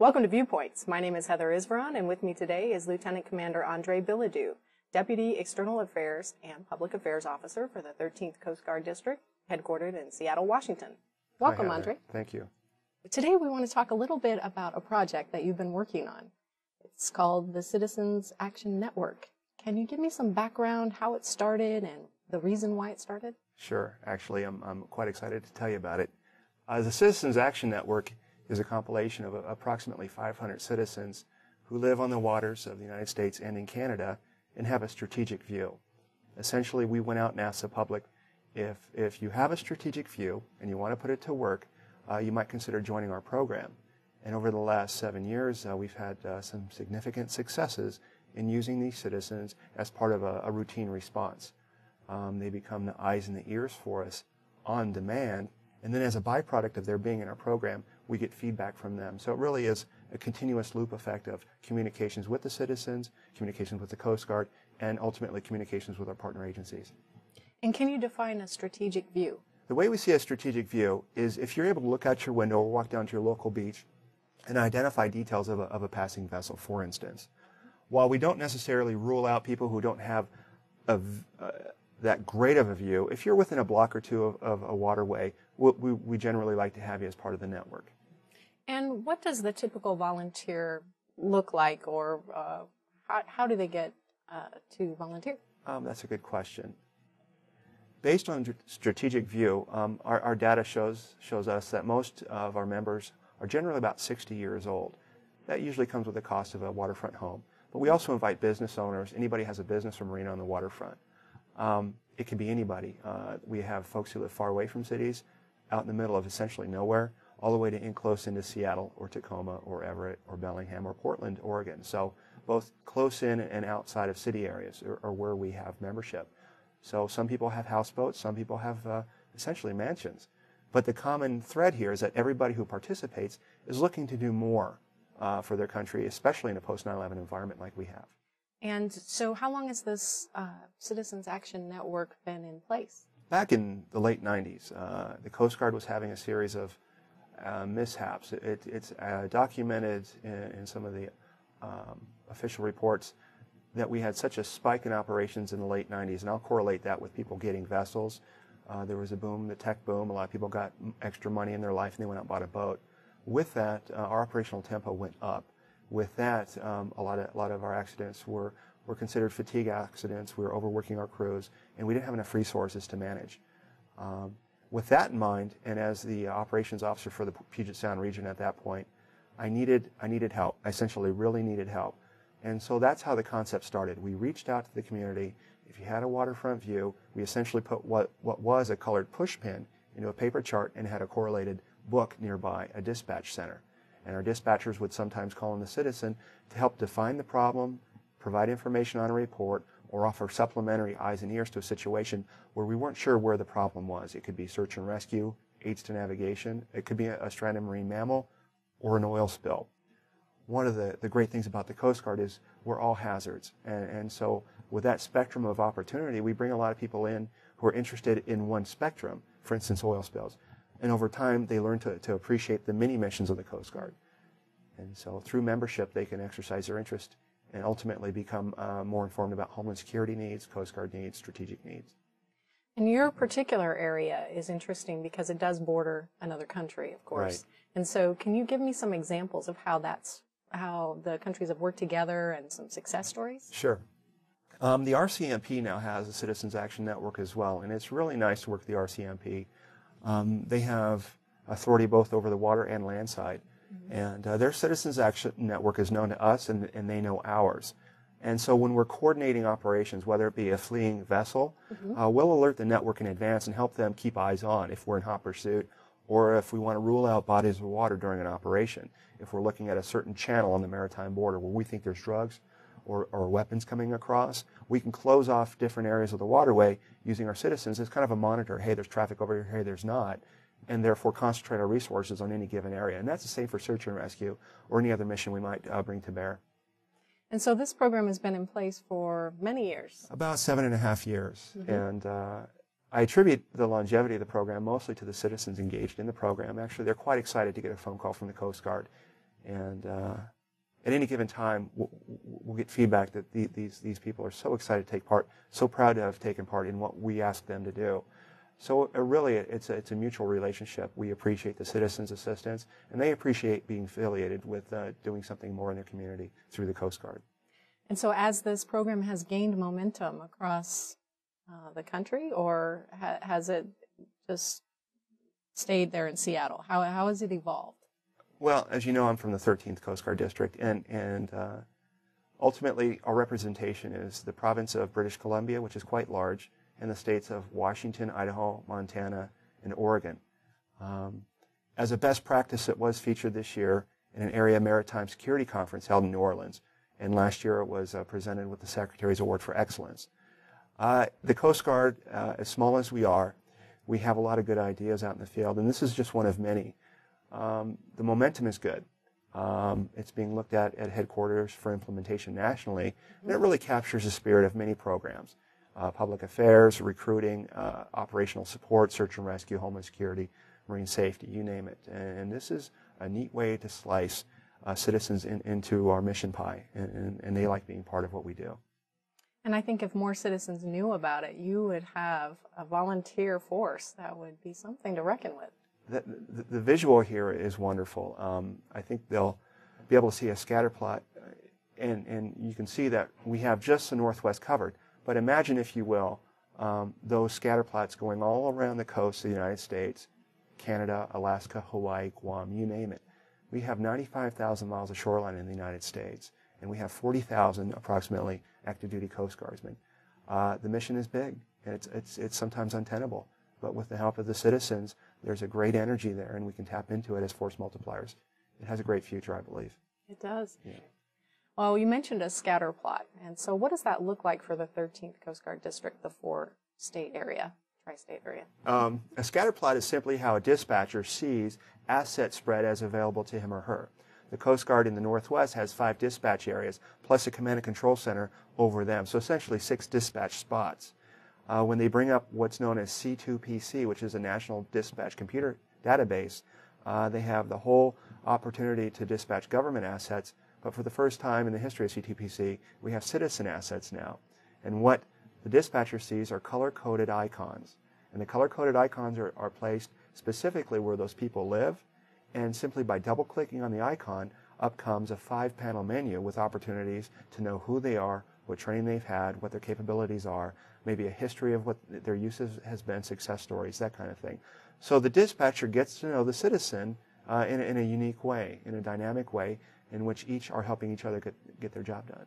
Welcome to Viewpoints. My name is Heather Isveron, and with me today is Lieutenant Commander Andre Billeaudeaux, Deputy External Affairs and Public Affairs Officer for the 13th Coast Guard District, headquartered in Seattle, Washington. Welcome, Hi, Andre. Thank you. Today we want to talk a little bit about a project that you've been working on. It's called the Citizens Action Network. Can you give me some background, how it started, and the reason why it started? Sure. Actually, I'm quite excited to tell you about it. The Citizens Action Network is a compilation of approximately 500 citizens who live on the waters of the United States and in Canada and have a strategic view. Essentially, we went out and asked the public, if you have a strategic view and you want to put it to work, you might consider joining our program. And over the last 7 years, we've had some significant successes in using these citizens as part of a routine response. They become the eyes and the ears for us on demand, and then as a byproduct of their being in our program, we get feedback from them. So it really is a continuous loop effect of communications with the citizens, communications with the Coast Guard, and ultimately communications with our partner agencies. And can you define a strategic view? The way we see a strategic view is if you're able to look out your window or walk down to your local beach and identify details of a passing vessel, for instance. While we don't necessarily rule out people who don't have that great of a view, if you're within a block or two of a waterway, we generally like to have you as part of the network. And what does the typical volunteer look like, or how do they get to volunteer? That's a good question. Based on strategic view, our data shows us that most of our members are generally about 60 years old. That usually comes with the cost of a waterfront home. But we also invite business owners, anybody who has a business or marina on the waterfront. It can be anybody. We have folks who live far away from cities, out in the middle of essentially nowhere, all the way to in close into Seattle or Tacoma or Everett or Bellingham or Portland, Oregon. So both close in and outside of city areas are where we have membership. So some people have houseboats, some people have essentially mansions. But the common thread here is that everybody who participates is looking to do more for their country, especially in a post 9/11 environment like we have. And so how long has this Citizens Action Network been in place? Back in the late 90s, the Coast Guard was having a series of mishaps. It's documented in some of the official reports that we had such a spike in operations in the late 90s, and I'll correlate that with people getting vessels. There was a boom, the tech boom. A lot of people got extra money in their life, and they went out and bought a boat. With that, our operational tempo went up. With that, a lot of our accidents were considered fatigue accidents. We were overworking our crews, and we didn't have enough resources to manage. With that in mind, and as the operations officer for the Puget Sound region at that point, I needed help. I essentially really needed help. And so that's how the concept started. We reached out to the community. If you had a waterfront view, we essentially put what was a colored push pin into a paper chart and had a correlated book nearby, a dispatch center. And our dispatchers would sometimes call in the citizen to help define the problem, provide information on a report, or offer supplementary eyes and ears to a situation where we weren't sure where the problem was. It could be search and rescue, aids to navigation. It could be a stranded marine mammal or an oil spill. One of the great things about the Coast Guard is we're all hazards. And so with that spectrum of opportunity, we bring a lot of people in who are interested in one spectrum, for instance, oil spills. And over time, they learn to appreciate the many missions of the Coast Guard. And so through membership, they can exercise their interest and ultimately become more informed about homeland security needs, Coast Guard needs, strategic needs. And your particular area is interesting because it does border another country, of course. Right. And so can you give me some examples of how the countries have worked together and some success stories? Sure. The RCMP now has a Citizens Action Network as well, and it's really nice to work with the RCMP. They have authority both over the water and land side. And their Citizens Action Network is known to us, and they know ours. And so when we're coordinating operations, whether it be a fleeing vessel, we'll alert the network in advance and help them keep eyes on if we're in hot pursuit, or if we want to rule out bodies of water during an operation. If we're looking at a certain channel on the maritime border where we think there's drugs or weapons coming across, we can close off different areas of the waterway using our citizens as kind of a monitor. Hey, there's traffic over here, hey, there's not. And therefore concentrate our resources on any given area. And that's the same for search and rescue or any other mission we might bring to bear. And so this program has been in place for many years. About 7.5 years. And I attribute the longevity of the program mostly to the citizens engaged in the program. Actually, they're quite excited to get a phone call from the Coast Guard And at any given time, we'll get feedback that these people are so excited to take part, so proud to have taken part in what we ask them to do. So really, it's a mutual relationship. We appreciate the citizens' assistance, and they appreciate being affiliated with doing something more in their community through the Coast Guard. And so as this program has gained momentum across the country, or has it just stayed there in Seattle? How has it evolved? Well, as you know, I'm from the 13th Coast Guard District, and ultimately our representation is the province of British Columbia, which is quite large, and the states of Washington, Idaho, Montana, and Oregon. As a best practice, it was featured this year in an Area Maritime Security Conference held in New Orleans, and last year it was presented with the Secretary's Award for Excellence. The Coast Guard, as small as we are, we have a lot of good ideas out in the field, and this is just one of many. The momentum is good. It's being looked at headquarters for implementation nationally, and it really captures the spirit of many programs. Public affairs, recruiting, operational support, search and rescue, homeland security, marine safety, you name it. And this is a neat way to slice citizens into our mission pie, and they like being part of what we do. And I think if more citizens knew about it, you would have a volunteer force that would be something to reckon with. The visual here is wonderful. I think they'll be able to see a scatter plot, and you can see that we have just the Northwest covered. But imagine, if you will, those scatter plots going all around the coast of the United States, Canada, Alaska, Hawaii, Guam, you name it. We have 95,000 miles of shoreline in the United States, and we have 40,000 approximately active duty Coast Guardsmen. The mission is big, and it's sometimes untenable. But with the help of the citizens, there's a great energy there, and we can tap into it as force multipliers. It has a great future, I believe. It does. Yeah. Well, you mentioned a scatter plot, and so what does that look like for the 13th Coast Guard District, the tri-state area? A scatter plot is simply how a dispatcher sees asset spread as available to him or her. The Coast Guard in the Northwest has 5 dispatch areas, plus a command and control center over them, so essentially 6 dispatch spots. When they bring up what's known as C2PC, which is a national dispatch computer database, they have the whole opportunity to dispatch government assets, but for the first time in the history of C2PC, we have citizen assets now. And what the dispatcher sees are color-coded icons. And the color-coded icons are placed specifically where those people live, and simply by double-clicking on the icon, up comes a 5-panel menu with opportunities to know who they are, what training they've had, what their capabilities are, maybe a history of what their use has been, success stories, that kind of thing. So the dispatcher gets to know the citizen in a unique way, in a dynamic way, in which each are helping each other get their job done.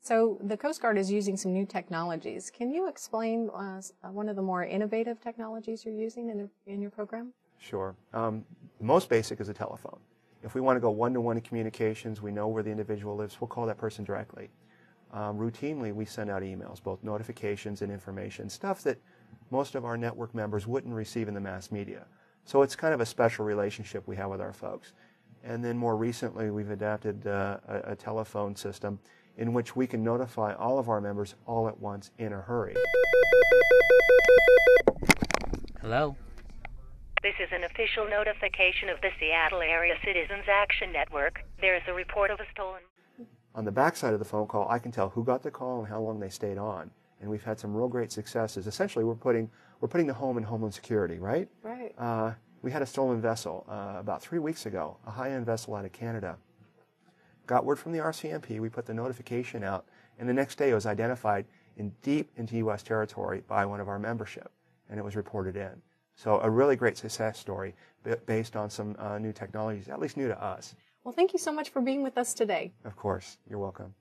So the Coast Guard is using some new technologies. Can you explain one of the more innovative technologies you're using in your program? Sure. The most basic is a telephone. If we want to go one-to-one communications, we know where the individual lives, we'll call that person directly. Routinely, we send out emails, both notifications and information, stuff that most of our network members wouldn't receive in the mass media. So it's kind of a special relationship we have with our folks. And then more recently, we've adapted a telephone system in which we can notify all of our members all at once in a hurry. Hello? This is an official notification of the Seattle Area Citizens Action Network. There is a report of a stolen... On the back side of the phone call, I can tell who got the call and how long they stayed on. And we've had some real great successes. Essentially, we're putting the home in Homeland Security, right? Right. We had a stolen vessel about 3 weeks ago, a high-end vessel out of Canada. Got word from the RCMP, we put the notification out, and the next day it was identified deep into U.S. territory by one of our membership, and it was reported in. So a really great success story based on some new technologies, at least new to us. Well, thank you so much for being with us today. Of course. You're welcome.